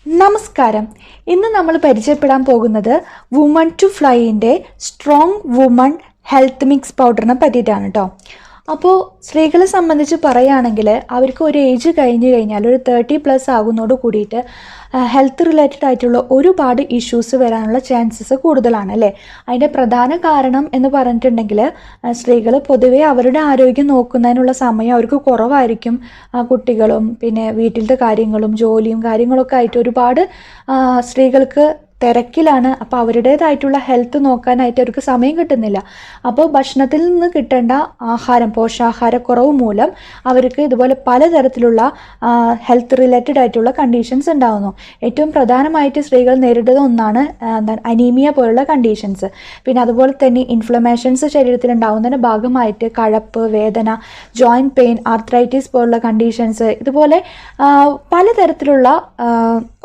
നമസ്കാരം. ഇന്ന് നമ്മൾ പരിചയപ്പെടാൻ പോകുന്നത് വുമൺ ടു ഫ്ലൈൻ്റെ സ്ട്രോങ് വുമൺ ഹെൽത്ത് മിക്സ് പൗഡറിനെ പറ്റിയിട്ടാണ് കേട്ടോ. അപ്പോൾ സ്ത്രീകളെ സംബന്ധിച്ച് പറയുകയാണെങ്കിൽ അവർക്ക് ഒരു ഏജ് കഴിഞ്ഞ് കഴിഞ്ഞാൽ ഒരു 30+ ആകുന്നതോട് കൂടിയിട്ട് ഹെൽത്ത് റിലേറ്റഡ് ആയിട്ടുള്ള ഒരുപാട് ഇഷ്യൂസ് വരാനുള്ള ചാൻസസ് കൂടുതലാണ് അല്ലേ. അതിൻ്റെ പ്രധാന കാരണം എന്ന് പറഞ്ഞിട്ടുണ്ടെങ്കിൽ സ്ത്രീകൾ പൊതുവെ അവരുടെ ആരോഗ്യം നോക്കുന്നതിനുള്ള സമയം അവർക്ക് കുറവായിരിക്കും. കുട്ടികളും പിന്നെ വീട്ടിലത്തെ കാര്യങ്ങളും ജോലിയും കാര്യങ്ങളൊക്കെ ആയിട്ട് ഒരുപാട് സ്ത്രീകൾക്ക് തിരക്കിലാണ്. അപ്പോൾ അവരുടേതായിട്ടുള്ള ഹെൽത്ത് നോക്കാനായിട്ട് അവർക്ക് സമയം കിട്ടുന്നില്ല. അപ്പോൾ ഭക്ഷണത്തിൽ നിന്ന് കിട്ടേണ്ട പോഷകാഹാരക്കുറവ് മൂലം അവർക്ക് ഇതുപോലെ പലതരത്തിലുള്ള ഹെൽത്ത് റിലേറ്റഡ് ആയിട്ടുള്ള കണ്ടീഷൻസ് ഉണ്ടാകുന്നു. ഏറ്റവും പ്രധാനമായിട്ട് സ്ത്രീകൾ നേരിടുന്ന ഒന്നാണ് അനീമിയ പോലുള്ള കണ്ടീഷൻസ്. പിന്നെ അതുപോലെ തന്നെ ഇൻഫ്ലമേഷൻസ് ശരീരത്തിൽ ഉണ്ടാകുന്നതിൻ്റെ ഭാഗമായിട്ട് കഴപ്പ്, വേദന, ജോയിൻറ്റ് പെയിൻ, ആർത്രൈറ്റിസ് പോലുള്ള കണ്ടീഷൻസ്, ഇതുപോലെ പലതരത്തിലുള്ള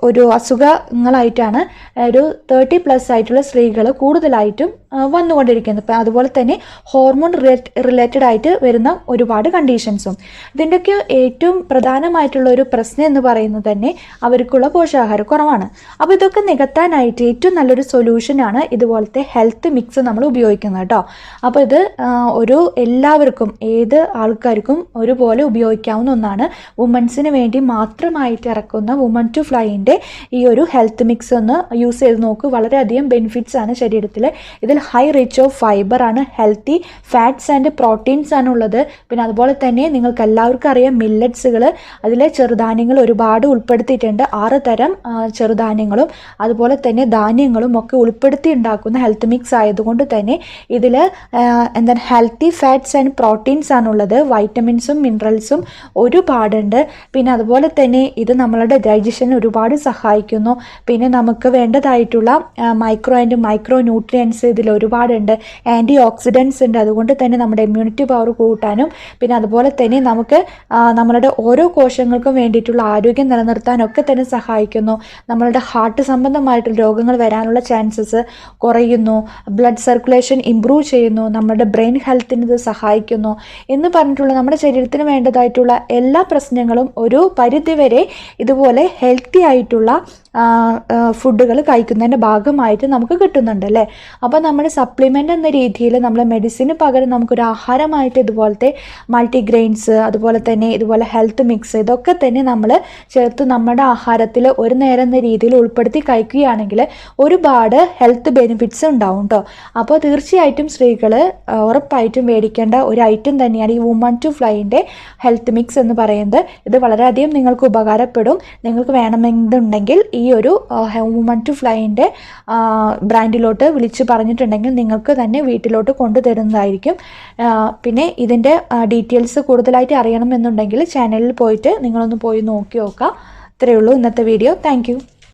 ഒരു അസുഖങ്ങളായിട്ടാണ് ഒരു 30+ ആയിട്ടുള്ള സ്ത്രീകൾ കൂടുതലായിട്ടും വന്നുകൊണ്ടിരിക്കുന്നത്. ഇപ്പം അതുപോലെ തന്നെ ഹോർമോൺ റിലേറ്റഡ് ആയിട്ട് വരുന്ന ഒരുപാട് കണ്ടീഷൻസും. ഇതിൻ്റെയൊക്കെ ഏറ്റവും പ്രധാനമായിട്ടുള്ള ഒരു പ്രശ്നം എന്ന് പറയുന്നത് തന്നെ അവർക്കുള്ള പോഷകാഹാരക്കുറവാണ്. അപ്പോൾ ഇതൊക്കെ നികത്താനായിട്ട് ഏറ്റവും നല്ലൊരു സൊല്യൂഷനാണ് ഇതുപോലത്തെ ഹെൽത്ത് മിക്സ് നമ്മൾ ഉപയോഗിക്കുന്നത് കേട്ടോ. അപ്പോൾ ഇത് എല്ലാവർക്കും, ഏത് ആൾക്കാർക്കും ഒരുപോലെ ഉപയോഗിക്കാവുന്ന ഒന്നാണ്. വുമൻസിന് വേണ്ടി മാത്രമായിട്ട് ഇറക്കുന്ന വുമൺ ടു ഫ്ലൈൻ്റെ ഈ ഒരു ഹെൽത്ത് മിക്സ് ഒന്ന് യൂസ് ചെയ്ത് നോക്ക്. വളരെയധികം ബെനിഫിറ്റ്സ് ആണ് ശരീരത്തിൽ. ഇതിൽ ഹൈ റിച്ച് ഓഫ് ഫൈബർ ആണ്, ഹെൽത്തി ഫാറ്റ്സ് ആൻഡ് പ്രോട്ടീൻസ് ആണ് ഉള്ളത്. പിന്നെ അതുപോലെ തന്നെ നിങ്ങൾക്ക് എല്ലാവർക്കും അറിയാം മില്ലറ്റ്സുകൾ, അതിലെ ചെറുധാന്യങ്ങൾ ഒരുപാട് ഉൾപ്പെടുത്തിയിട്ടുണ്ട്. 6 തരം ചെറുധാന്യങ്ങളും അതുപോലെ തന്നെ ധാന്യങ്ങളും ഒക്കെ ഉൾപ്പെടുത്തി ഉണ്ടാക്കുന്ന ഹെൽത്ത് മിക്സ് ആയതുകൊണ്ട് തന്നെ ഇതിൽ ഹെൽത്തി ഫാറ്റ്സ് ആൻഡ് പ്രോട്ടീൻസ് ആണുള്ളത്. വൈറ്റമിൻസും മിനറൽസും ഒരുപാടുണ്ട്. പിന്നെ അതുപോലെ തന്നെ ഇത് നമ്മളുടെ ഡൈജഷന് ഒരുപാട് സഹായിക്കുന്നു. പിന്നെ നമുക്ക് വേണ്ടതായിട്ടുള്ള മൈക്രോ ന്യൂട്രിയൻസ് ഇതിൽ ഒരുപാടുണ്ട്. ആൻറ്റി ഓക്സിഡൻസ് ഉണ്ട്. അതുകൊണ്ട് തന്നെ നമ്മുടെ ഇമ്മ്യൂണിറ്റി പവർ കൂട്ടാനും പിന്നെ അതുപോലെ തന്നെ നമുക്ക് നമ്മളുടെ ഓരോ കോശങ്ങൾക്കും വേണ്ടിയിട്ടുള്ള ആരോഗ്യം നിലനിർത്താനൊക്കെ തന്നെ സഹായിക്കുന്നു. നമ്മളുടെ ഹാർട്ട് സംബന്ധമായിട്ടുള്ള രോഗങ്ങൾ വരാനുള്ള ചാൻസസ് കുറയുന്നു. ബ്ലഡ് സർക്കുലേഷൻ ഇംപ്രൂവ് ചെയ്യുന്നു. നമ്മുടെ ബ്രെയിൻ ഹെൽത്തിന് ഇത് സഹായിക്കുന്നു എന്ന് പറഞ്ഞിട്ടുള്ള നമ്മുടെ ശരീരത്തിന് വേണ്ടതായിട്ടുള്ള എല്ലാ പ്രശ്നങ്ങളും ഒരു പരിധിവരെ ഇതുപോലെ ഹെൽത്തി ആയിട്ടുള്ള ഫുഡുകൾ കഴിക്കുന്നതിൻ്റെ ഭാഗമായിട്ട് നമുക്ക് കിട്ടുന്നുണ്ട് അല്ലേ. അപ്പോൾ നമ്മുടെ സപ്ലിമെൻ്റ് എന്ന രീതിയിൽ നമ്മൾ മെഡിസിന് പകരം നമുക്കൊരു ആഹാരമായിട്ട് ഇതുപോലത്തെ മൾട്ടിഗ്രെയിൻസ്, അതുപോലെ തന്നെ ഇതുപോലെ ഹെൽത്ത് മിക്സ്, ഇതൊക്കെ തന്നെ നമ്മൾ ചേർത്ത് നമ്മുടെ ആഹാരത്തിൽ ഒരു നേരം എന്ന രീതിയിൽ ഉൾപ്പെടുത്തി കഴിക്കുകയാണെങ്കിൽ ഒരുപാട് ഹെൽത്ത് ബെനിഫിറ്റ്സ് ഉണ്ടാവും കേട്ടോ. അപ്പോൾ തീർച്ചയായിട്ടും സ്ത്രീകൾ ഉറപ്പായിട്ടും മേടിക്കേണ്ട ഒരു ഐറ്റം തന്നെയാണ് ഈ വുമൺ ടു ഫ്ലൈൻ്റെ ഹെൽത്ത് മിക്സ് എന്ന് പറയുന്നത്. ഇത് വളരെയധികം നിങ്ങൾക്ക് ഉപകാരപ്പെടും. നിങ്ങൾക്ക് വേണമെന്നുണ്ടെങ്കിൽ ഈ ഒരു വുമൺ ടു ഫ്ലൈൻ്റെ ബ്രാൻഡിലോട്ട് വിളിച്ച് പറഞ്ഞിട്ടുണ്ടെങ്കിൽ നിങ്ങൾക്ക് തന്നെ വീട്ടിലോട്ട് കൊണ്ടുതരുന്നതായിരിക്കും. പിന്നെ ഇതിൻ്റെ ഡീറ്റെയിൽസ് കൂടുതലായിട്ട് അറിയണമെന്നുണ്ടെങ്കിൽ ചാനലിൽ പോയിട്ട് നിങ്ങളൊന്ന് പോയി നോക്കി നോക്കുക. ഇത്രയേ ഉള്ളൂ ഇന്നത്തെ വീഡിയോ. താങ്ക്